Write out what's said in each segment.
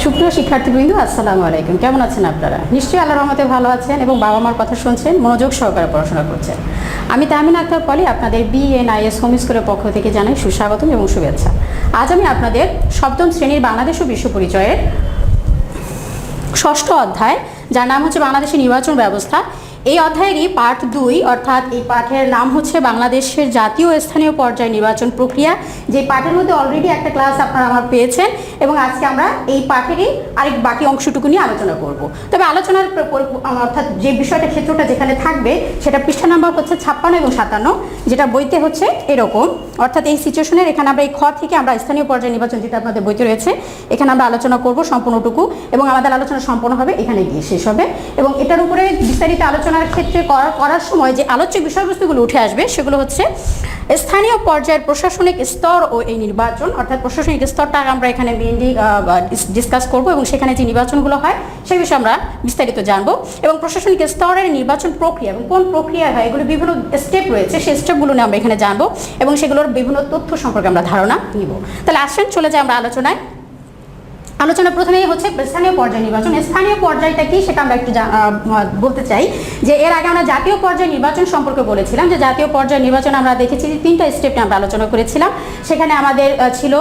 সুপ্রিয় শিক্ষার্থীবৃন্দ, আসসালামু আলাইকুম। কেমন আছেন আপনারা? নিশ্চয়ই আল্লাহর রহমতে ভালো আছেন এবং বাবা মার কথা শুনছেন, মনোযোগ সহকারে পড়াশোনা করছেন। আমি তাহমিনা আক্তার পলি আপনাদের বিএনআইএস হোম স্কুলের পক্ষ থেকে জানাই সুস্বাগতম এবং শুভেচ্ছা। আজ আমি আপনাদের সপ্তম শ্রেণীর বাংলাদেশ ও বিশ্ব পরিচয়ের ষষ্ঠ অধ্যায়, যার নাম হচ্ছে বাংলাদেশের নির্বাচন ব্যবস্থা, এই অধ্যায়েরই পার্ট 2, অর্থাৎ এই পাঠের নাম হচ্ছে বাংলাদেশের জাতীয় ও স্থানীয় পর্যায়ে নির্বাচন প্রক্রিয়া। যে পাঠের মধ্যে অলরেডি একটা ক্লাস আপনারা আমার পেয়েছেন এবং আজকে আমরা এই পাঠেরই আরেক বাকি অংশটুকু নিয়ে আলোচনা করব। তবে আলোচনার অর্থাৎ যে বিষয়টা ক্ষেত্রটা যেখানে থাকবে সেটা পৃষ্ঠা নাম্বার হচ্ছে 56 এবং 57, যেটা বইতে হচ্ছে এরকম। অর্থাৎ এই সিচুয়েশনের এখানে আমরা এই খ থেকে আমরা স্থানীয় পর্যায়ে নির্বাচন যেটা আপনাদের বইতে রয়েছে এখানে আমরা আলোচনা করব সম্পূর্ণটুকু, এবং আমাদের আলোচনা সম্পূর্ণ হবে এখানে গিয়ে শেষ হবে। এবং এটার উপরে বিস্তারিত আলোচনার ক্ষেত্রে করার সময় যে আলোচ্য বিষয়বস্তুগুলো উঠে আসবে সেগুলো হচ্ছে স্থানীয় পর্যায়ের প্রশাসনিক স্তর ও এই নির্বাচন, অর্থাৎ প্রশাসনিক স্তরটা আমরা এখানে মেইনলি ডিসকাস করব এবং সেখানে যে নির্বাচনগুলো হয় সেই বিষয়ে আমরা বিস্তারিত জানবো। এবং প্রশাসনিক স্তরের নির্বাচন প্রক্রিয়া এবং কোন প্রক্রিয়া হয় এগুলো বিভিন্ন স্টেপ রয়েছে, সেই স্টেপগুলো নিয়ে আমরা এখানে জানবো এবং সেগুলোর বিভিন্ন তথ্য সম্পর্কে আমরা ধারণা নিব। তাহলে আসেন চলে যাই আমরা আলোচনায়। আলোচনা প্রথমেই হচ্ছে স্থানীয় পর্যায়ে নির্বাচন। স্থানীয় পর্যায়টা কি সেটা আমরা একটু বলতে চাই যে এর আগে আমরা জাতীয় পর্যায়ে নির্বাচন সম্পর্কে বলেছিলাম যে জাতীয় পর্যায়ে নির্বাচন আমরা দেখেছি যে 3টা স্টেপে আমরা আলোচনা করেছিলাম। সেখানে আমাদের ছিল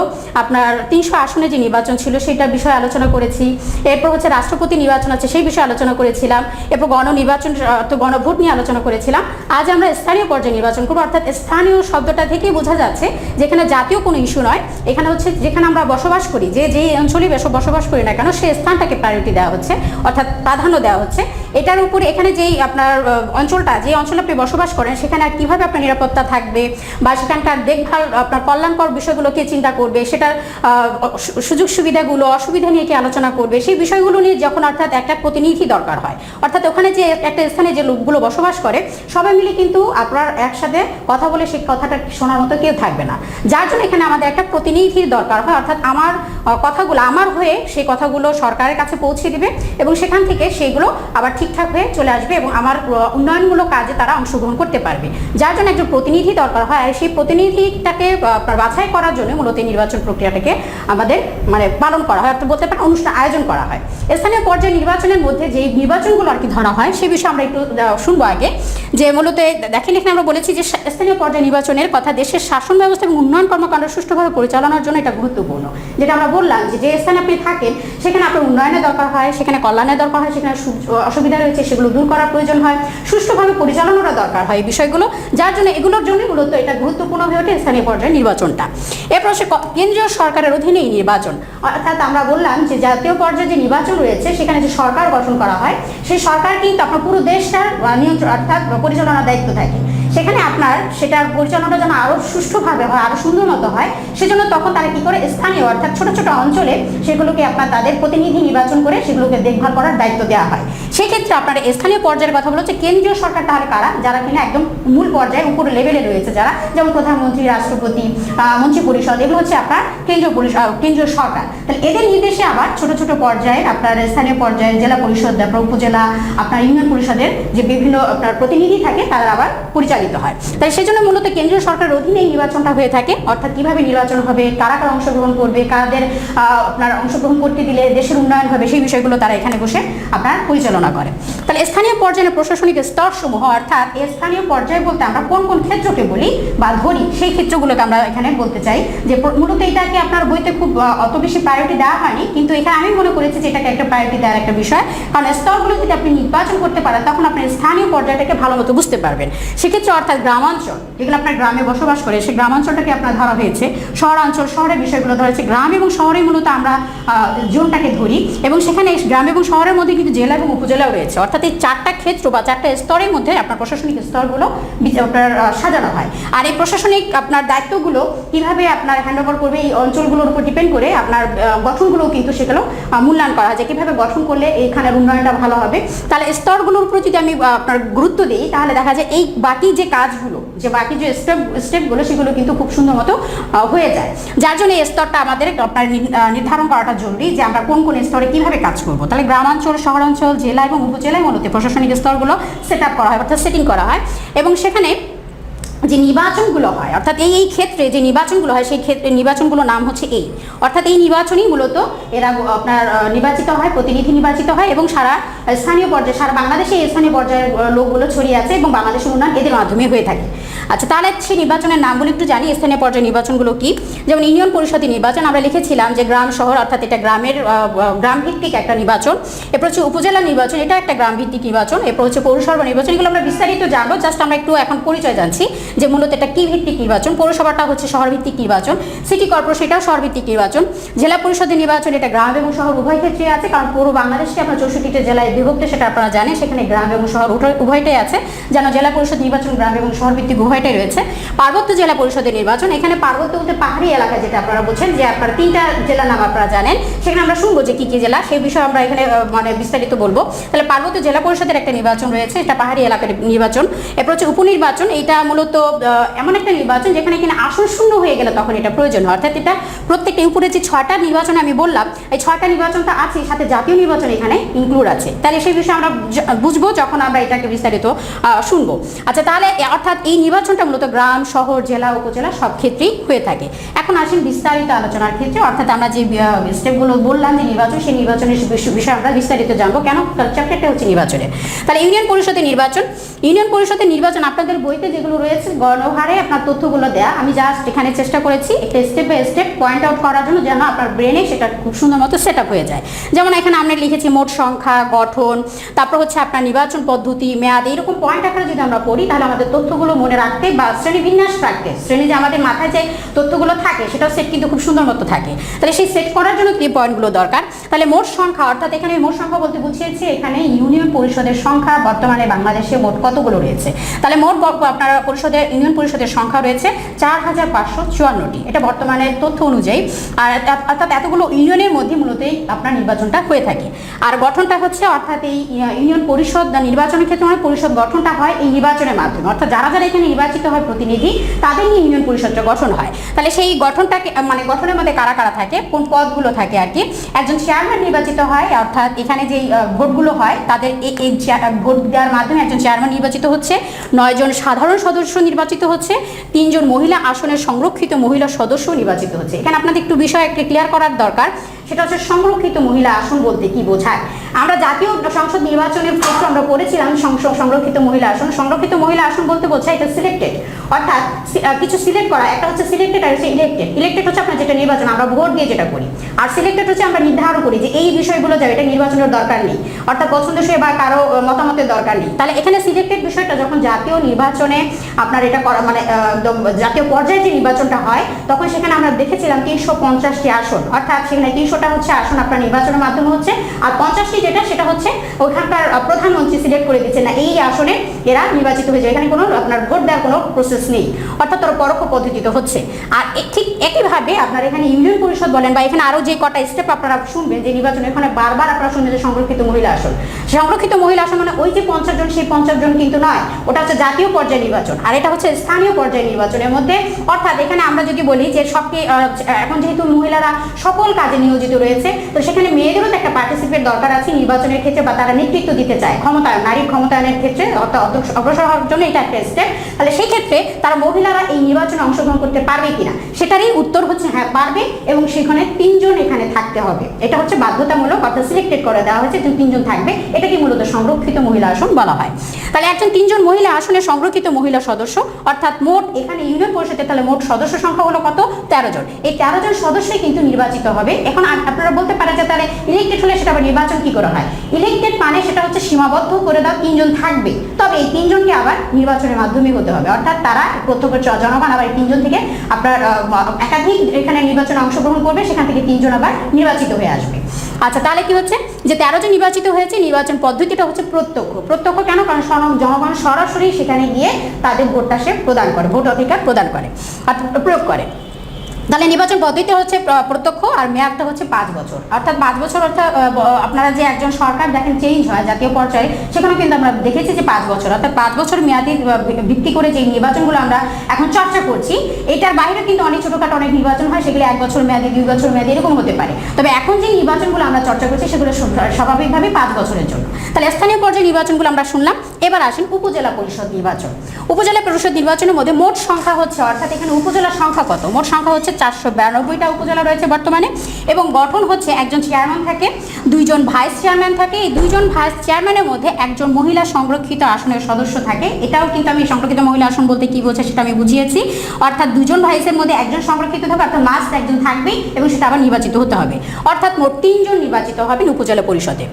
আপনার 300 আসনে যে নির্বাচন ছিল সেটার বিষয়ে আলোচনা করেছি। এরপর হচ্ছে রাষ্ট্রপতি নির্বাচন আছে সেই বিষয়ে আলোচনা করেছিলাম। এরপর গণনির্বাচন তো গণভোট নিয়ে আলোচনা করেছিলাম। আজ আমরা স্থানীয় পর্যায়ে নির্বাচন করবো, অর্থাৎ স্থানীয় শব্দটা থেকেই বোঝা যাচ্ছে যেখানে জাতীয় কোনো ইস্যু নয়, এখানে হচ্ছে যেখানে আমরা বসবাস করি, যে অঞ্চলে বসবাস করি না কেন সেই স্থানটাকে প্রায়োরিটি দেওয়া হচ্ছে, অর্থাৎ প্রাধান্য দেওয়া হচ্ছে। এটার উপরে এখানে যেই আপনার অঞ্চলটা, যে অঞ্চলে আপনি বসবাস করেন সেখানে আর কীভাবে আপনার নিরাপত্তা থাকবে বা সেখানকার দেখভাল আপনার কল্যাণকর বিষয়গুলোকে চিন্তা করবে, সেটার সুযোগ সুবিধাগুলো অসুবিধা নিয়ে কি আলোচনা করবে, সেই বিষয়গুলো নিয়ে যখন অর্থাৎ একটা প্রতিনিধি দরকার হয়, অর্থাৎ ওখানে যে একটা স্থানে যে লোকগুলো বসবাস করে সবাই মিলে কিন্তু আপনার একসাথে কথা বলে সেই কথাটা শোনার মতো কেউ থাকবে না, যার জন্য এখানে আমাদের একটা প্রতিনিধির দরকার হয়। অর্থাৎ আমার কথাগুলো আমার হয়ে সেই কথাগুলো সরকারের কাছে পৌঁছে দিবে এবং সেখান থেকে সেইগুলো আবার ঠিকঠাক হয়ে চলে আসবে এবং আমার উন্নয়নমূলক কাজে তারা অংশগ্রহণ করতে পারবে, যার জন্য একজন প্রতিনিধি দরকার হয়। আর সেই প্রতিনিধিটাকে আপনার বাছাই করার জন্য মূলত নির্বাচন প্রক্রিয়াটাকে আমাদের পালন করা হয়, অর্থাৎ বলতে পারেন অনুষ্ঠান আয়োজন করা হয়। স্থানীয় পর্যায়ে নির্বাচনের মধ্যে যে নির্বাচনগুলো আর কি ধরা হয় সেই বিষয়ে আমরা একটু শুনবো আগে। যে মূলত দেখেন এখানে আমরা বলেছি যে স্থানীয় পর্যায়ে নির্বাচনের কথা দেশের শাসন ব্যবস্থা এবং উন্নয়ন কর্মকাণ্ড সুষ্ঠুভাবে পরিচালনার জন্য এটা গুরুত্বপূর্ণ। যেটা আমরা বললাম যে স্থানে আপনি থাকেন সেখানে আপনার উন্নয়নের দরকার হয়, সেখানে কল্যাণের দরকার হয়, সেখানে অসুবিধা রয়েছে সেগুলো দূর করার প্রয়োজন হয়, সুষ্ঠুভাবে পরিচালনারও দরকার হয় এই বিষয়গুলো, যার জন্য এগুলোর জন্য মূলত এটা গুরুত্বপূর্ণ হয়ে ওঠে স্থানীয় পর্যায়ে নির্বাচনটা। এরপর হচ্ছে কেন্দ্রীয় সরকারের অধীনে এই নির্বাচন, অর্থাৎ আমরা বললাম যে জাতীয় পর্যায়ে যে নির্বাচন রয়েছে সেখানে যে সরকার গঠন করা হয় সেই সরকার কিন্তু আপনার পুরো দেশটার নিয়ন্ত্রণ অর্থাৎ পরিচালনার দায়িত্ব থাকে। সেখানে আপনার সেটার পরিচালনাটা যেন আরও সুষ্ঠুভাবে হয়, আরও সুন্দর মতো হয়, সেজন্য তখন তারা কী করে স্থানীয় অর্থাৎ ছোট ছোট অঞ্চলে সেগুলোকে আপনার তাদের প্রতিনিধি নির্বাচন করে সেগুলোকে দেখভাল করার দায়িত্ব দেওয়া হয়। সেক্ষেত্রে আপনার স্থানীয় পর্যায়ের কথা বলা হচ্ছে কেন্দ্রীয় সরকার তাহলে কারা, যারা কিনা একদম মূল পর্যায়ে উপর লেভেলে রয়েছে, যারা যেমন প্রধানমন্ত্রী, রাষ্ট্রপতি, মন্ত্রী পরিষদ, এগুলো হচ্ছে আপনার কেন্দ্রীয় সরকার। তাহলে এদের নির্দেশে আবার ছোট ছোট পর্যায়ে আপনার স্থানীয় পর্যায়ে জেলা পরিষদ, আপনার উপজেলা, আপনার ইউনিয়ন পরিষদের যে বিভিন্ন আপনার প্রতিনিধি থাকে তারা আবার পরিচালিত হয়। তাই সেজন্য মূলত কেন্দ্রীয় সরকারের অধীনে এই নির্বাচনটা হয়ে থাকে, অর্থাৎ কিভাবে নির্বাচন হবে, কারা কারা অংশগ্রহণ করবে, কাদের আপনার অংশগ্রহণ করতে দিলে দেশের উন্নয়ন হবে, সেই বিষয়গুলো তারা এখানে বসে আপনার পরিচালনা করে। তাহলে স্থানীয় পর্যায়ে প্রশাসনিক স্তরসমূহ, অর্থাৎ স্থানীয় পর্যায়ে বলতে আমরা কোন কোন ক্ষেত্রকে বলি বা ধরি সেই ক্ষেত্রগুলোকে আমরা এখানে বলতে চাই। যে মূলত এটাকে আপনার বইতে খুব অত বেশি প্রায়োরিটি দেওয়া হয়নি, কিন্তু এখানে আমি মনে করেছি যে এটাকে একটা প্রায়োরিটি দেওয়ার একটা বিষয়, কারণ স্তরগুলো যদি আপনি নির্বাচন করতে পারেন তখন আপনি স্থানীয় পর্যায়টাকে ভালো মতো বুঝতে পারবেন। সেক্ষেত্রে অর্থাৎ গ্রামাঞ্চল যেগুলো আপনার গ্রামে বসবাস করে সেই গ্রামাঞ্চলটাকে আপনার ধরা হয়েছে, শহরাঞ্চল শহরের বিষয়গুলো ধরা হয়েছে, গ্রাম এবং শহরে মূলত আমরা জোনটাকে ধরি এবং সেখানে গ্রাম এবং শহরের মধ্যে কিন্তু জেলা এবং উপজেলাও রয়েছে, অর্থাৎ এই 4টা ক্ষেত্র বা 4টা স্তরের মধ্যে আপনার প্রশাসনিক স্তরগুলো আপনার সাজানো হয়। আর এই প্রশাসনিক আপনার দায়িত্বগুলো কিভাবে আপনার হ্যান্ডওভার করবে এই অঞ্চলগুলোর উপর ডিপেন্ড করে আপনার গঠনগুলোও কিন্তু সেগুলো মূল্যায়ন করা হয় যে কীভাবে গঠন করলে এইখানের উন্নয়নটা ভালো হবে। তাহলে স্তরগুলোর উপর যদি আমি আপনার গুরুত্ব দিই তাহলে দেখা যায় এই বাকি যে কাজগুলো, যে বাকি যে স্টেপগুলো সেগুলো কিন্তু খুব সুন্দর মতো হয়ে যায়, যার জন্য এই স্তরটা আমাদের আপনার নির্ধারণ করাটা জরুরি যে আমরা কোন কোন স্তরে কিভাবে কাজ করব। তাহলে গ্রামাঞ্চল, শহরাঞ্চল, জেলা এবং উপজেলায় মূলত প্রশাসনিক স্তরগুলো সেট আপ করা হয়, অর্থাৎ সেটিং করা হয় এবং সেখানে যে নির্বাচনগুলো হয়, অর্থাৎ এই ক্ষেত্রে যে নির্বাচনগুলো হয় সেই ক্ষেত্রে নির্বাচনগুলোর নাম হচ্ছে এই, অর্থাৎ এই নির্বাচনই মূলত এরা আপনার নির্বাচিত হয়, প্রতিনিধি নির্বাচিত হয় এবং সারা স্থানীয় পর্যায়ে সারা বাংলাদেশে এই স্থানীয় পর্যায়ের লোকগুলো ছড়িয়ে আছে এবং বাংলাদেশের উন্নয়ন এদের মাধ্যমে হয়ে থাকে। আচ্ছা, তাহলে সেই নির্বাচনের নামগুলো একটু জানি। স্থানীয় পর্যায়ে নির্বাচনগুলো কি? যেমন ইউনিয়ন পরিষদের নির্বাচন আমরা লিখেছিলাম যে গ্রাম শহর, অর্থাৎ এটা গ্রাম ভিত্তিক একটা নির্বাচন। এরপর হচ্ছে উপজেলা নির্বাচন, এটা একটা গ্রাম ভিত্তিক নির্বাচন। এরপর হচ্ছে পৌরসভা নির্বাচন, এগুলো আমরা বিস্তারিত জানবো, জাস্ট আমরা একটু এখন পরিচয় জানছি যে মূলত এটা কি ভিত্তিক নির্বাচন। পৌরসভাটা হচ্ছে শহর ভিত্তিক নির্বাচন, সিটি কর্পোরেশন এটাও শহর ভিত্তিক নির্বাচন। জেলা পরিষদের নির্বাচন এটা গ্রাম এবং শহর উভয় ক্ষেত্রে আছে, কারণ পুরো বাংলাদেশকে আপনার 64টা জেলায় বিভক্ত, সেটা আপনারা জানেন, সেখানে গ্রাম এবং শহর উভয়টাই আছে। যেন জেলা পরিষদ নির্বাচন গ্রাম এবং শহর ভিত্তিক উভয়টাই রয়েছে। পার্বত্য জেলা পরিষদের নির্বাচন, এখানে পার্বত্য বলতে পাহাড়ি এলাকা, যেটা আপনারা বলছেন যে আপনারা 3টা জেলার নাম আপনারা জানেন, সেখানে আমরা শুনবো যে কি কি জেলা, সেই বিষয়ে আমরা এখানে মানে বিস্তারিত বলবো। তাহলে পার্বত্য জেলা পরিষদের একটা নির্বাচন রয়েছে, এটা পাহাড়ি এলাকার নির্বাচন। এরপর হচ্ছে উপনির্বাচন, এটা মূলত এমন একটা নির্বাচন যেখানে কিনা আসন শূন্য হয়ে গেলে তখন এটা প্রয়োজন হয়, অর্থাৎ এটা প্রত্যেকটা উপরে যে 6টা নির্বাচন আমি বললাম, এই 6টা নির্বাচন তো আছে, সাথে জাতীয় নির্বাচন এখানে ইনক্লুড আছে। তাহলে সেই বিষয়ে আমরা বুঝবো যখন আমরা এটাকে বিস্তারিত শুনবো। আচ্ছা, তাহলে অর্থাৎ এই নির্বাচনটা মূলত গ্রাম শহর জেলা উপজেলা সব ক্ষেত্রেই হয়ে থাকে। এখন আসেন বিস্তারিত আলোচনার ক্ষেত্রে, অর্থাৎ আমরা যে স্টেপগুলো বললাম যে নির্বাচন, সেই নির্বাচনের বিষয়ে আমরা বিস্তারিত জানবো, কেন চ্যাপ্টারটা হচ্ছে নির্বাচনের। তাহলে ইউনিয়ন পরিষদের নির্বাচন, ইউনিয়ন পরিষদের নির্বাচন আপনাদের বইতে যেগুলো রয়েছে গণহারে আপনার তথ্যগুলো দেয়া, আমি জাস্ট এখানে চেষ্টা করেছি একটা step by step point out করার জন্য, যেন আপনার ব্রেনে সেটা খুব সুন্দর মতো সেট আপ হয়ে যায়। যেমন এখানে আমরা লিখেছি মোট সংখ্যা, গঠন, তারপর হচ্ছে আপনার নির্বাচন পদ্ধতি, মেয়াদ, এইরকম পয়েন্ট আকারে যদি আমরা পড়ি তাহলে আমাদের তথ্যগুলো মনে রাখতে বা শ্রেণী বিন্যাস রাখতে, শ্রেণী যে আমাদের মাথায় যে তথ্যগুলো থাকে সেটাও সেট কিন্তু খুব সুন্দর মতো থাকে। তাহলে সেই সেট করার জন্য কি পয়েন্টগুলো দরকার? তাহলে মোট সংখ্যা, অর্থাৎ এখানে মোট সংখ্যা বলতে বুঝিয়েছি এখানে ইউনিয়ন পরিষদের সংখ্যা বর্তমানে বাংলাদেশে মোট কতগুলো রয়েছে। তাহলে মোট আপনার ইউনিয়ন পরিষদের সংখ্যা রয়েছে 4554টি, এটা বর্তমানের তথ্য অনুযায়ী। আর অর্থাৎ এতগুলো ইউনিয়নের মধ্যে মূলত আপনার নির্বাচনটা হয়ে থাকে। আর গঠনটা হচ্ছে, অর্থাৎ এই ইউনিয়ন পরিষদ নির্বাচনের ক্ষেত্রে মানে পরিষদ গঠনটা হয় এই নির্বাচনের মাধ্যমে, অর্থাৎ যারা যারা এখানে নির্বাচিত হয় প্রতিনিধি, তাদের নিয়ে ইউনিয়ন পরিষদটা গঠন হয়। তাহলে সেই গঠনটাকে মানে গঠনের মধ্যে কারা কারা থাকে, কোন পদগুলো থাকে আর কি। একজন চেয়ারম্যান নির্বাচিত হয়, অর্থাৎ এখানে যে ভোটগুলো হয় তাদের এই ভোট দেওয়ার মাধ্যমে একজন চেয়ারম্যান নির্বাচিত হচ্ছে। 9 জন সাধারণ সদস্য নির্বাচিত হচ্ছে। 3 জন মহিলা আসনের সংরক্ষিত মহিলা সদস্য নির্বাচিত হচ্ছে। এখানে আপনাদের একটু বিষয় একটা ক্লিয়ার করার দরকার, সেটা হচ্ছে সংরক্ষিত মহিলা আসন বলতে কি বোঝায়। আমরা জাতীয় সংসদ নির্বাচনের ক্ষেত্রে আমরা পড়েছিলাম সংরক্ষিত মহিলা আসন। সংরক্ষিত মহিলা আসন বলতে বোঝায় এটা সিলেক্টেড, অর্থাৎ কিছু সিলেক্ট করা, একটা হচ্ছে সিলেক্টেড আর হচ্ছে ইলেক্টেড। ইলেক্টেড হচ্ছে আপনার যেটা নির্বাচন আমরা ভোট দিয়ে যেটা করি, আর সিলেক্টেড হচ্ছে আমরা নির্ধারণ করি যে এই বিষয়গুলো যাবে, এটা নির্বাচনের দরকার নেই, অর্থাৎ পছন্দসই বা কারো মতামতের দরকার নেই। তাহলে এখানে সিলেক্টেড বিষয়টা যখন জাতীয় নির্বাচনে আপনার এটা করা মানে জাতীয় পর্যায়ে যে নির্বাচনটা হয়, তখন সেখানে আমরা দেখেছিলাম 350টি আসন, অর্থাৎ সেখানে 300টা হচ্ছে আসন আপনার নির্বাচনের মাধ্যমে হচ্ছে, আর 50টি যেটা সেটা হচ্ছে ওইখানকার প্রধানমন্ত্রী সিলেক্ট করে দিচ্ছে না এই আসনে এরা নির্বাচিত হয়ে যায়, এখানে কোনো আপনার ভোট দেওয়ার কোনো প্রসেস নেই, অর্থাৎ ওরা পরোক্ষ পদ্ধতিতে হচ্ছে। আর ঠিক একইভাবে আপনার এখানে ইউনিয়ন পরিষদ বলেন বা এখানে আরও যে কটা স্টেপ আপনারা শুনবেন যে নির্বাচন, এখানে বারবার আপনারা শুনবেন যে সংরক্ষিত মহিলা আসন। সংরক্ষিত মহিলা আসন মানে ওই যে 50 জন, সেই 50 জন কিন্তু নয়, ওটা হচ্ছে জাতীয় পর্যায়ে নির্বাচন, আর এটা হচ্ছে স্থানীয় পর্যায়ে নির্বাচনের মধ্যে। অর্থাৎ এখানে আমরা যদি বলি যে এখন যেহেতু মহিলারা সকল কাজে নিয়োজিত রয়েছে, তো সেখানে মেয়েদেরও তো একটা পার্টিসিপেট দরকার আছে নির্বাচনের ক্ষেত্রে, বা তারা নেতৃত্ব দিতে চায়, ক্ষমতায়ন, নারীর ক্ষমতায়নের ক্ষেত্রে অগ্রসর হওয়ার জন্য এটা একটা স্টেপ। তাহলে সেই ক্ষেত্রে তারা মহিলারা এই নির্বাচনে অংশগ্রহণ করতে পারবে কিনা, সেটারই উত্তর হচ্ছে হ্যাঁ পারবে, এবং সেখানে 3 জন এখানে থাকতে হবে। এটা হচ্ছে বাধ্যতামূলক, অর্থাৎ সিলেক্টেড করে দেওয়া হয়েছে যে 3 জন থাকবে, এটাকে মূলত সংরক্ষিত মহিলা আসন বলা হয়। তাহলে একজন 3 জন মহিলা আসনের সংরক্ষিত মহিলা সদস্য, অর্থাৎ মোট এখানে ইউনিয়ন পরিষদে তাহলে মোট সদস্য সংখ্যা হলো কত? 13 জন। এই 13 জন সদস্যই কিন্তু নির্বাচিত হবে। এখন আপনারা বলতে পারেন যে তাহলে ইলেক্টেড হলে সেটা আবার নির্বাচন কি করে হয়? ইলেক্টেড মানে সেটা হচ্ছে সীমাবদ্ধ করে দাও, 3 জন থাকবে, তবে এই 3 জনকে আবার নির্বাচনের মাধ্যমে হতে হবে, অর্থাৎ তারা প্রত্যক্ষ জনগণ আবার এই 3 জন থেকে আপনার একাধিক এখানে নির্বাচনে অংশগ্রহণ করবে, সেখান থেকে 3 জন আবার নির্বাচিত হয়ে আসবে। আচ্ছা, তাহলে কি হচ্ছে যে 13 জন নির্বাচিত হয়েছে, নির্বাচন পদ্ধতিটা হচ্ছে প্রত্যক্ষ। প্রত্যক্ষ কেন? কারণ জনগণ সরাসরি সেখানে গিয়ে তাদের ভোটটা সে প্রদান করে, ভোট অধিকার প্রদান করে, অর্থাৎ প্রয়োগ করে। তাহলে নির্বাচন পদ্ধতি হচ্ছে প্রত্যক্ষ, আর মেয়াদটা হচ্ছে 5 বছর, অর্থাৎ 5 বছর। অর্থাৎ আপনারা যে একজন সরকার দেখেন চেঞ্জ হয় জাতীয় পর্যায়ে, সেখানে কিন্তু আমরা দেখেছি যে 5 বছর, অর্থাৎ 5 বছর মেয়াদি ভিত্তি করে যে নির্বাচনগুলো আমরা এখন চর্চা করছি, এটার বাইরে কিন্তু অনেক ছোটখাটো অনেক নির্বাচন হয়, সেগুলো 1 বছর মেয়াদি, 2 বছর মেয়াদি এরকম হতে পারে। তবে এখন যে নির্বাচনগুলো আমরা চর্চা করছি সেগুলো স্বাভাবিকভাবে 5 বছরের জন্য। তাহলে স্থানীয় পর্যায়ে নির্বাচনগুলো আমরা শুনলাম, এবার আসেন উপজেলা পরিষদ নির্বাচন। উপজেলা পরিষদ নির্বাচনের মধ্যে মোট সংখ্যা হচ্ছে, অর্থাৎ এখানে উপজেলার সংখ্যা কত, মোট সংখ্যা হচ্ছে 492টা উপজেলা রয়েছে বর্তমানে, এবং গঠন হচ্ছে একজন চেয়ারম্যান থাকে, দুইজন ভাইস চেয়ারম্যান থাকে, এই দুইজন ভাইস চেয়ারম্যানের মধ্যে একজন মহিলা সংরক্ষিত আসনের সদস্য থাকে। এটাও কিন্তু আমি সংরক্ষিত মহিলা আসন বলতে কি বোঝায় সেটা আমি বুঝিয়েছি, অর্থাৎ দুজন ভাইসের মধ্যে একজন সংরক্ষিত থাকবে, অর্থাৎ মাস্ট একজন থাকবেই, এবং সেটা আবার নির্বাচিত হতে হবে, অর্থাৎ মোট 3 জন নির্বাচিত হবেন উপজেলা পরিষদে।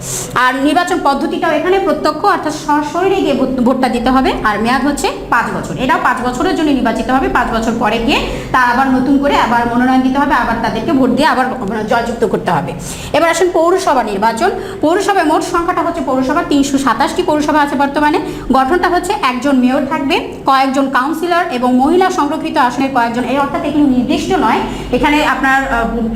আর নির্বাচন পদ্ধতিটাও এখানে প্রত্যক্ষ, অর্থাৎ সরাসরি গিয়ে ভোটটা দিতে হবে, আর মেয়াদ হচ্ছে 5 বছর। এটাও 5 বছরের জন্য নির্বাচিত হবে, 5 বছর পরে গিয়ে তা আবার নতুন করে আবার মনোনয়ন দিতে হবে, আবার তাদেরকে ভোট দিয়ে আবার জয়যুক্ত করতে হবে। এবার আসেন পৌরসভা নির্বাচন। পৌরসভায় মোট সংখ্যাটা হচ্ছে, পৌরসভা 327টি পৌরসভা আছে বর্তমানে। গঠনটা হচ্ছে একজন মেয়র থাকবে, কয়েকজন কাউন্সিলর এবং মহিলা সংরক্ষিত আসনের কয়েকজন, এই অর্থাৎ এগুলো নির্দিষ্ট নয়, এখানে আপনার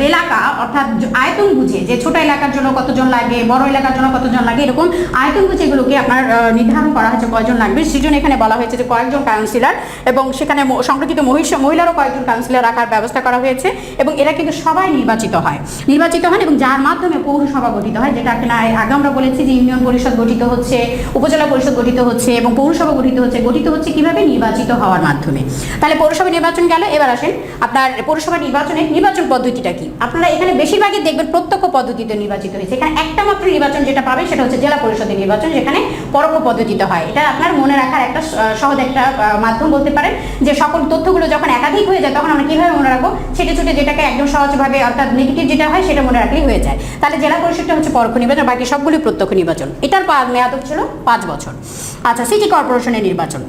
এলাকা অর্থাৎ আয়তন বুঝে, যে ছোট এলাকার জন্য কতজন লাগে, বড় এলাকার জন্য কতজন লাগে, এরকম আয়তন বুঝে এগুলোকে আপনার নির্ধারণ করা হয়েছে কয়জন লাগবে। সেজন্য এখানে বলা হয়েছে যে কয়েকজন কাউন্সিলর, এবং সেখানে সংরক্ষিত মহিলারও কয়েকজন কাউন্সিলর রাখার ব্যবস্থা করা হয়েছে, এবং এরা কিন্তু সবাই নির্বাচিত হন, এবং যার মাধ্যমে পৌরসভা গঠিত হয়, যেটা কিনা আগে আমরা বলেছি যে ইউনিয়ন পরিষদ গঠিত হচ্ছে, উপজেলা পরিষদ গঠিত হচ্ছে, এবং পৌরসভা গঠিত হচ্ছে কিভাবে, নির্বাচিত হওয়ার মাধ্যমে। তাহলে পৌরসভা নির্বাচন গেল। এবার আসেন আপনার পৌরসভা নির্বাচনের নির্বাচন পদ্ধতিটা কি। আপনারা এখানে বেশিরভাগই দেখবেন প্রত্যক্ষ পদ্ধতিতে নির্বাচিত হয়েছে। এখানে একটা মাত্র নির্বাচন যেটা পাবেন সেটা হচ্ছে জেলা পরিষদের নির্বাচন, যেখানে পরোক্ষ পদ্ধতিতে হয়। এটা আপনার মনে রাখার একটা সহজ একটা মাধ্যম বলতে পারেন, যে সকল তথ্যগুলো যখন একাধিক হয়ে যায় তখন আমরা কিভাবে মনে রাখবো, ছেটে ছুটে যেটাকে একদম সহজভাবে, অর্থাৎ নেগেটিভ যেটা হয় সেটা মনে রাখলেই হয়ে যায়। তাহলে জেলা পরিষদটা হচ্ছে পরোক্ষ নির্বাচন, বাকি সবগুলি প্রত্যক্ষ নির্বাচন। এটার মেয়াদ হচ্ছিল 5 বছর। আচ্ছা, সিটি কর্পোরেশনের নির্বাচন।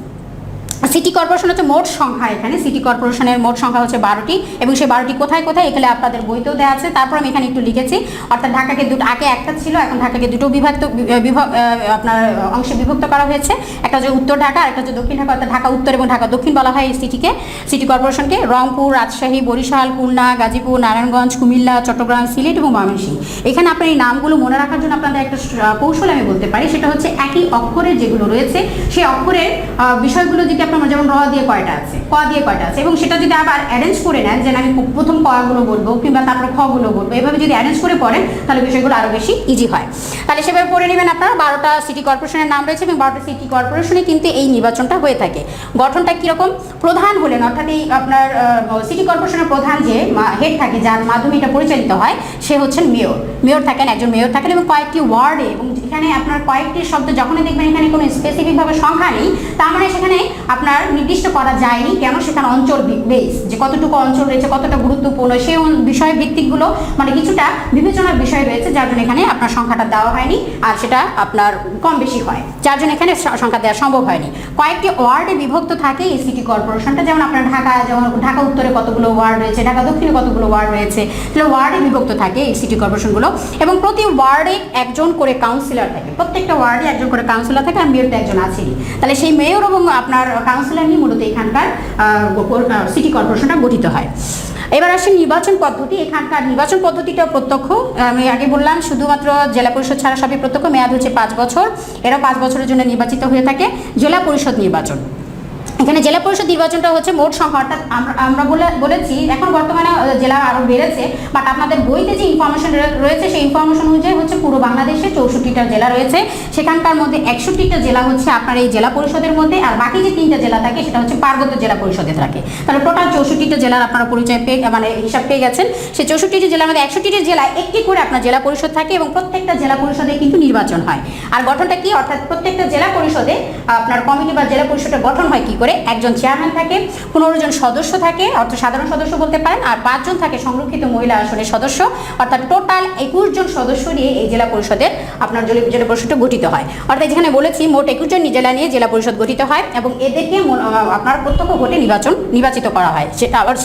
সিটি কর্পোরেশন হচ্ছে মোট সংখ্যা, এখানে সিটি কর্পোরেশনের মোট সংখ্যা হচ্ছে 12টি, এবং সেই 12টি কোথায় কোথায় এখানে আপনাদের বইতেও দেওয়া আছে। তারপর আমি এখানে একটু লিখেছি, অর্থাৎ ঢাকাকে আগে একটা ছিল, এখন ঢাকাকে দুটো আপনার অংশে বিভক্ত করা হয়েছে। একটা হচ্ছে উত্তর ঢাকা, আর একটা হচ্ছে দক্ষিণ ঢাকা, অর্থাৎ ঢাকা উত্তর এবং ঢাকা দক্ষিণ বলা হয় এই সিটি কর্পোরেশনকে। রংপুর, রাজশাহী, বরিশাল, খুলনা, গাজীপুর, নারায়ণগঞ্জ, কুমিল্লা, চট্টগ্রাম, সিলেট এবং ময়মনসিংহ। এখানে আপনার এই নামগুলো মনে রাখার জন্য আপনাদের একটা কৌশল আমি বলতে পারি, সেটা হচ্ছে একই অক্ষরের যেগুলো রয়েছে সেই অক্ষরের বিষয়গুলো যদি আপনার, যেমন র দিয়ে কয়টা আছে, ক দিয়ে কয়টা আছে, এবং সেটা যদি আবার অ্যারেঞ্জ করে নেন, যে আমি প্রথম ক গুলো বলবো কিংবা তারপরে খ গুলো বলবো, এভাবে যদি অ্যারেঞ্জ করে পড়েন তাহলে বিষয়গুলো আরো বেশি ইজি হয়। তাহলে সেভাবে পড়ে নেবেন আপনারা। 12টা সিটি কর্পোরেশনের নাম রয়েছে, এবং 12টা সিটি কর্পোরেশনে কিন্তু এই নির্বাচনটা হয়ে থাকে। গঠনটা কিরকম, প্রধান হলেন, অর্থাৎ এই আপনার সিটি কর্পোরেশনের প্রধান যে হেড থাকে, যার মাধ্যমে এটা পরিচালিত হয়, সে হচ্ছেন মেয়র থাকেন, একজন মেয়র থাকেন, এবং কয়েকটি ওয়ার্ডে, এবং এখানে আপনার কয়েকটি শব্দ যখনই দেখবেন এখানে কোনো স্পেসিফিকভাবে সংখ্যা নেই, তার মানে সেখানে আপনার নির্দিষ্ট করা যায়নি, কেন, সেখানে অঞ্চল বেস, যে কতটুকু অঞ্চল রয়েছে, কতটা গুরুত্বপূর্ণ, সেই বিষয় ভিত্তিকগুলো মানে কিছুটা বিবেচনার বিষয় রয়েছে, যার জন্য এখানে আপনার সংখ্যাটা দেওয়া হয়নি, আর সেটা আপনার কম বেশি হয়, যার জন্য এখানে সংখ্যা দেওয়া সম্ভব হয়নি। কয়েকটি ওয়ার্ডে বিভক্ত থাকে এই সিটি কর্পোরেশনটা, যেমন আপনার যেমন ঢাকা উত্তরে কতগুলো ওয়ার্ড রয়েছে, ঢাকা দক্ষিণে কতগুলো ওয়ার্ড রয়েছে, তাহলে ওয়ার্ডে বিভক্ত থাকে এই সিটি কর্পোরেশনগুলো, এবং প্রতি ওয়ার্ডে একজন করে কাউন্সিলর থাকে, প্রত্যেকটা ওয়ার্ডে একজন করে কাউন্সিলর থাকে, আর মেয়র তো একজন আছেই। তাহলে সেই মেয়র এবং আপনার কাউন্সিলর নিয়ে মূলত এখানকার সিটি কর্পোরেশনটা গঠিত হয়। এবার আসেন নির্বাচন পদ্ধতি। এখানকার নির্বাচন পদ্ধতিটা প্রত্যক্ষ, আমি আগে বললাম শুধুমাত্র জেলা পরিষদ ছাড়া সবই প্রত্যক্ষ, মেয়াদ হচ্ছে 5 বছর। এরা 5 বছরের জন্য নির্বাচিত হয়ে থাকে। জেলা পরিষদ নির্বাচন, এখানে জেলা পরিষদ নির্বাচনটা হচ্ছে মোট সংখ্যা, অর্থাৎ আমরা বলেছি এখন বর্তমানে জেলা আরও বেড়েছে, বাট আপনাদের বইতে যে ইনফরমেশন রয়েছে সেই ইনফরমেশন অনুযায়ী হচ্ছে পুরো বাংলাদেশে 64টা জেলা রয়েছে, সেখানকার মধ্যে 61টা জেলা হচ্ছে আপনার এই জেলা পরিষদের মধ্যে, আর বাকি যে 3টা জেলা থাকে সেটা হচ্ছে পার্বত্য জেলা পরিষদে থাকে। তাহলে টোটাল 64টা জেলার আপনারা পরিচয় মানে হিসাব পেয়ে গেছেন। সেই 64টি জেলার মধ্যে 61টি জেলায় একটি করে আপনার জেলা পরিষদ থাকে, এবং প্রত্যেকটা জেলা পরিষদে কিন্তু নির্বাচন হয়। আর গঠনটা কি, অর্থাৎ প্রত্যেকটা জেলা পরিষদে আপনার কমিটি বা জেলা পরিষদের গঠন হয় কি করে, একজন চেয়ারম্যান থাকে, 15 জন সদস্য থাকে, অর্থাৎ সাধারণ সদস্য বলতে পারেন, আর 5 জন থাকে সংরক্ষিত মহিলা আসনের সদস্য, অর্থাৎ টোটাল 21 জন সদস্য নিয়ে এই জেলা পরিষদের আপনার জেলা পরিষদটা গঠিত হয়। অর্থাৎ যেখানে বলেছি মোট 21 জন জেলা নিয়ে জেলা পরিষদ গঠিত হয়, এবং এদেরকে আপনার প্রত্যক্ষ ভোটে নির্বাচিত করা হয়, সেটা আবার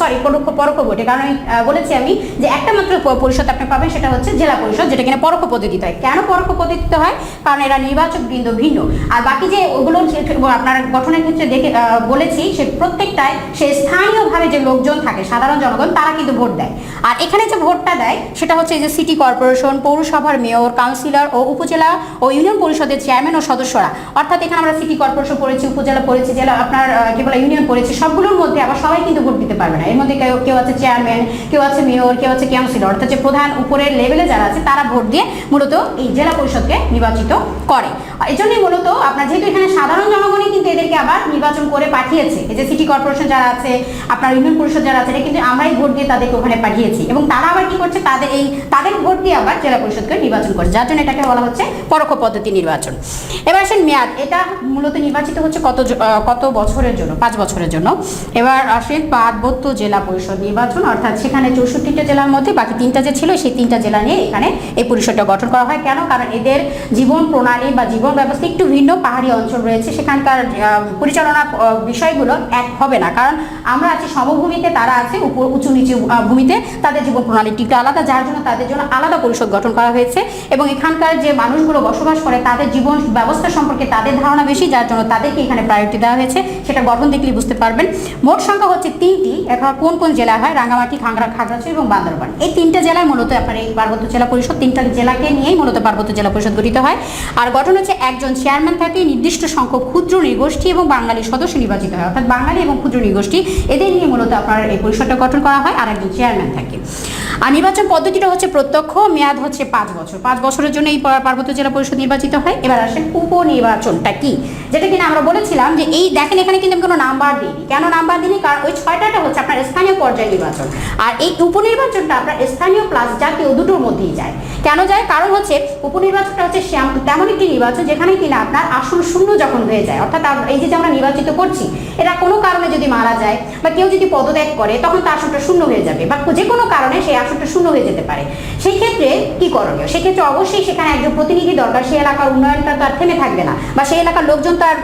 পরোক্ষ ভোটে, কারণ বলেছি আমি যে একটা মাত্র পরিষদ আপনি পাবেন, সেটা হচ্ছে জেলা পরিষদ, যেটা কিনা পরোক্ষ পদ্ধতিতে হয়। কেন পরোক্ষ পদ্ধতিতে হয়, কারণ এরা নির্বাচক বৃন্দ ভিন্ন, আর বাকি যে ওগুলোর আপনার গঠনের ক্ষেত্রে বলেছি সে প্রত্যেকটাই সে স্থানীয়ভাবে যে লোকজন থাকে সাধারণ জনগণ তারা কিন্তু ভোট দেয়। আর এখানে যে ভোটটা দেয় সেটা হচ্ছে যে সিটি কর্পোরেশন, পৌরসভার মেয়র, কাউন্সিলর ও উপজেলা ও ইউনিয়ন পরিষদের চেয়ারম্যান ও সদস্যরা, অর্থাৎ এখানে আমরা সিটি কর্পোরেশন পড়েছি, উপজেলা পড়েছি, জেলা আপনার কি বলে ইউনিয়ন পড়েছি, সবগুলোর মধ্যে আবার সবাই কিন্তু ভোট দিতে পারবে না। এর মধ্যে কেউ আছে চেয়ারম্যান, কেউ আছে মেয়র, কেউ আছে কাউন্সিলর, অর্থাৎ যে প্রধান উপরের লেভেলে যারা আছে তারা ভোট দিয়ে মূলত এই জেলা পরিষদকে নির্বাচিত করে। এই জন্যই মূলত আপনার যেহেতু এখানে সাধারণ জনগণই কিন্তু এদেরকে আবার নির্বাচন করে পাঠিয়েছে, এই যে সিটি কর্পোরেশন যারা আছে, আপনার ইউনিয়ন পরিষদ যারা আছে, এটা কিন্তু আমরাই ভোট দিয়ে তাদেরকে ওখানে পাঠিয়েছি এবং তারা আবার কি করছে, তাদের ভোট দিয়ে আবার জেলা পরিষদকে নির্বাচন করছে, যার জন্য এটাকে বলা হচ্ছে পরোক্ষ পদ্ধতি নির্বাচন। এবার আসেন মেয়াদ, এটা মূলত নির্বাচিত হচ্ছে কত বছরের জন্য? 5 বছরের জন্য। এবার আসেন পার্বত্য জেলা পরিষদ নির্বাচন, অর্থাৎ সেখানে 64টা জেলার মধ্যে বাকি 3টা যে ছিল সেই 3টা জেলা নিয়ে এখানে এই পরিষদটা গঠন করা হয়। কেন? কারণ এদের জীবন প্রণালী বা জীবন ব্যবস্থা একটু ভিন্ন, পাহাড়ি অঞ্চল রয়েছে, সেখানকার পরিচালনা বিষয়গুলো এক হবে না, কারণ আমরা আছি সমভূমিতে, তারা আছে উঁচু নিচু ভূমিতে, তাদের জীবন প্রণালীটি একটু আলাদা, যার জন্য তাদের জন্য আলাদা পরিষদ গঠন করা হয়েছে এবং এখানকার যে মানুষগুলো বসবাস করে তাদের জীবন ব্যবস্থা সম্পর্কে তাদের ধারণা বেশি, যার জন্য তাদেরকে এখানে প্রায়োরিটি দেওয়া হয়েছে। সেটা গঠন দেখলেই বুঝতে পারবেন। মোট সংখ্যা হচ্ছে 3টি। এখন কোন কোন জেলা হয়? রাঙ্গামাটি, খাগড়াছড়ি এবং বান্দরবান, এই 3টা জেলায় মূলত আপনার এই পার্বত্য জেলা পরিষদ, 3টা জেলাকে নিয়েই মূলত পার্বত্য জেলা পরিষদ গঠিত হয়। আর গঠন হচ্ছে একজন চেয়ারম্যান থাকে, নির্দিষ্ট সংখ্যক ক্ষুদ্র নৃগোষ্ঠী এবং বাঙালি সদস্য নির্বাচিত হয়, অর্থাৎ বাঙালি এবং ক্ষুদ্র নৃগোষ্ঠী এদের নিয়ে মূলত আপনার এই পরিষদটা গঠন করা হয়, আর একজন চেয়ারম্যান থাকে। আর নির্বাচন পদ্ধতিটা হচ্ছে প্রত্যক্ষ, মেয়াদ হচ্ছে 5 বছর। 5 বছরের জন্য এই পার্বত্য জেলা পরিষদ নির্বাচিত হয়। এবার আসেন উপনির্বাচনটা কি, যেটা কিনা আমরা বলেছিলাম যে এই দেখেন এখানে কিন্তু আমি কোনো নাম্বার দিইনি। কেন নাম্বার দিইনি? কারণ ওই 6টাটা হচ্ছে আপনার স্থানীয় পর্যায়ে নির্বাচন, আর এই উপনির্বাচনটা আপনার স্থানীয় প্লাস জাতীয় দুটোর মধ্যেই যায়। কেন যায়? কারণ হচ্ছে উপনির্বাচনটা হচ্ছে তেমন একটি নির্বাচন যেখানে কিনা আপনার আসন শূন্য যখন হয়ে যায়, অর্থাৎ এই যে আমরা নির্বাচিত করছি এটা কোনো কারণে যদি মারা যায় বা কেউ যদি পদত্যাগ করে তখন তার আসনটা শূন্য হয়ে যাবে, বা যে কোনো কারণে সেই আসনটা শূন্য হয়ে যেতে পারে। সেই ক্ষেত্রে কি করণীয়? সেক্ষেত্রে অবশ্যই সেখানে একজন প্রতিনিধি দরকার, সেই এলাকার উন্নয়নটা তো আর থেমে থাকবে না, বা সেই এলাকার লোকজন তো আর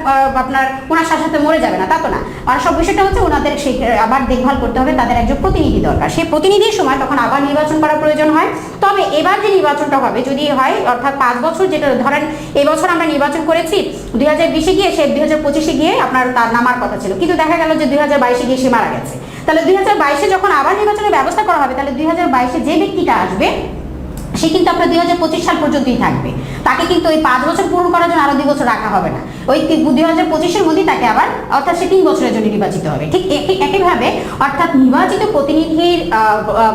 আপনার ওনার সাথে মরে যাবে না, তা তো না। আর সব বিষয়টা হচ্ছে ওনাদের সেই আবার দেখভাল করতে হবে, তাদের একজন প্রতিনিধি দরকার। সেই প্রতিনিধির সময় তখন আবার নির্বাচন করার প্রয়োজন হয়। তবে এবার যে নির্বাচনটা হবে যদি হয়, অর্থাৎ 5 বছর, যেটা ধরেন এই বছর আমরা নির্বাচন করেছি 2020-এ গিয়ে, সে 2025-এ গিয়ে আপনার তার নামার কথা ছিল, কিন্তু দেখা গেল যে 2022-এ গিয়ে সে মারা গেছে। তাহলে 2022-এ যখন আবার নির্বাচনের ব্যবস্থা করা হবে, তাহলে 2022-এ যে ব্যক্তিটা আসবে সে কিন্তু আপনার 2025 সাল পর্যন্তই থাকবে, তাকে কিন্তু ওই 5 বছর পূরণ করার জন্য আরো 2 বছর রাখা হবে না, ওই 2025-এর মধ্যেই তাকে আবার, অর্থাৎ সে 3 বছরের জন্য নির্বাচিত হবে। ঠিক একইভাবে অর্থাৎ নির্বাচিত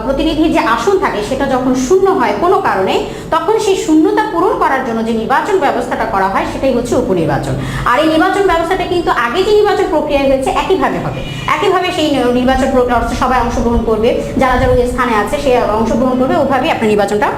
প্রতিনিধির যে আসন থাকে সেটা যখন শূন্য হয় কোনো কারণে, তখন সেই শূন্যতা পূরণ করার জন্য যে নির্বাচন ব্যবস্থাটা করা হয় সেটাই হচ্ছে উপনির্বাচন। আর এই নির্বাচন ব্যবস্থাটা কিন্তু আগে যে নির্বাচন প্রক্রিয়া হয়েছে একইভাবে হবে, একইভাবে সেই নির্বাচন প্রক্রিয়া সবাই অংশগ্রহণ করবে, যারা যারা ওই স্থানে আছে সে অংশগ্রহণ করবে, ওইভাবেই আপনার নির্বাচনটা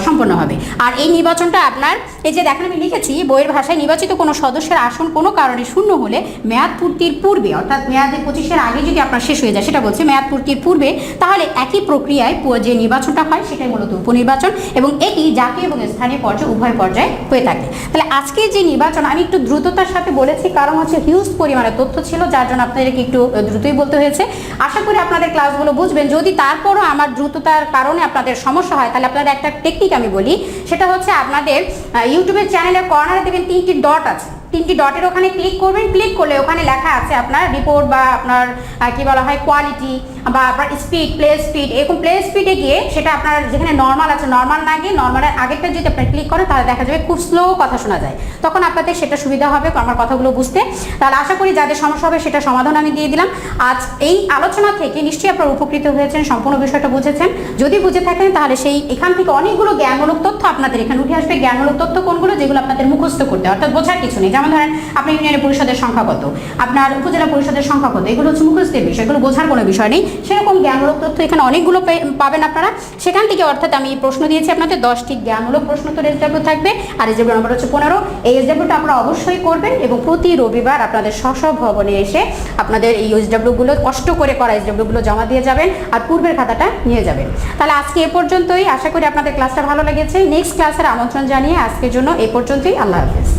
সম্পন্ন হবে। আর এই নির্বাচনটা আপনার এই যে দেখেন আমি লিখেছি বইয়ের ভাষায়, নির্বাচিত কোনো সদস্যের আসন কোনো কারণে শূন্য হলে মেয়াদ পূর্তির পূর্বে, অর্থাৎ মেয়াদের 25-এর আগে যদি আপনার শেষ হয়ে যায়, সেটা বলছে মেয়াদ পূর্তির পূর্বে, তাহলে একই প্রক্রিয়ায় যে নির্বাচনটা হয় সেটাই মূলত উপনির্বাচন, এবং এটি জাতীয় এবং স্থানীয় পর্যায়ে উভয় পর্যায়ে হয়ে থাকে। তাহলে আজকে যে নির্বাচন আমি একটু দ্রুততার সাথে বলেছি, কারণ হচ্ছে হিউজ পরিমাণে তথ্য ছিল, যার জন্য আপনাদেরকে একটু দ্রুতই বলতে হয়েছে। আশা করি আপনাদের ক্লাসগুলো বুঝবেন। যদি তারপরও আমার দ্রুততার কারণে আপনাদের সমস্যা হয়, তাহলে আপনাদের একটা টেকনিক আমি বলি, সেটা হচ্ছে আপনাদের ইউটিউবের চ্যানেলের কর্নারে দেখবেন 3টি ডট আছে, 3টি ডটের ওখানে ক্লিক করবেন। ক্লিক করলে ওখানে লেখা আছে আপনার রিপোর্ট বা আপনার কি বলা হয় কোয়ালিটি বা আপনার স্পিড, প্লে স্পিড, এরকম প্লে স্পিডে গিয়ে সেটা আপনার যেখানে নর্মাল আছে, নর্মাল না গিয়ে নর্মালের আগেরটা যদি আপনার ক্লিক করেন তাহলে দেখা যাবে খুব স্লো কথা শোনা যায়, তখন আপনাদের সেটা সুবিধা হবে আমার কথাগুলো বুঝতে। তাহলে আশা করি যাদের সমস্যা হবে সেটা সমাধান আমি দিয়ে দিলাম। আজ এই আলোচনা থেকে নিশ্চয়ই আপনারা উপকৃত হয়েছেন, সম্পূর্ণ বিষয়টা বুঝেছেন। যদি বুঝে থাকেন তাহলে সেই এখান থেকে অনেকগুলো জ্ঞানমূলক তথ্য আপনাদের এখানে উঠে আসবে। জ্ঞানমূলক তথ্য কোনগুলো? যেগুলো আপনাদের মুখস্থ করতে, অর্থাৎ বোঝার কিছু নেই। যেমন ধরেন আপনার ইউনিয়ন পরিষদের সংখ্যা কত, আপনার উপজেলা পরিষদের সংখ্যা কত, এগুলো হচ্ছে মুখস্থের বিষয়, এগুলো বোঝার কোনো বিষয় নেই। সেরকম জ্ঞানমূলক তথ্য এখানে অনেকগুলো পাবেন আপনারা সেখান থেকে। অর্থাৎ আমি প্রশ্ন দিয়েছি আপনাদের 10টি জ্ঞানমূলক প্রশ্ন তো এসডব্লিউ থাকবে, আর এসডব্লিউ নাম্বার হচ্ছে 15। এই এসডব্লিউটা আপনারা অবশ্যই করবেন এবং প্রতি রবিবার আপনাদের স্ব ভবনে এসে আপনাদের এই এসডব্লিউগুলো কষ্ট করে করা এসডব্লিউগুলো জমা দিয়ে যাবেন আর পূর্বের খাতাটা নিয়ে যাবেন। তাহলে আজকে এ পর্যন্তই। আশা করি আপনাদের ক্লাসটা ভালো লেগেছে। নেক্সট ক্লাসের আমন্ত্রণ জানিয়ে আজকের জন্য এ পর্যন্তই। আল্লাহ হাফেজ।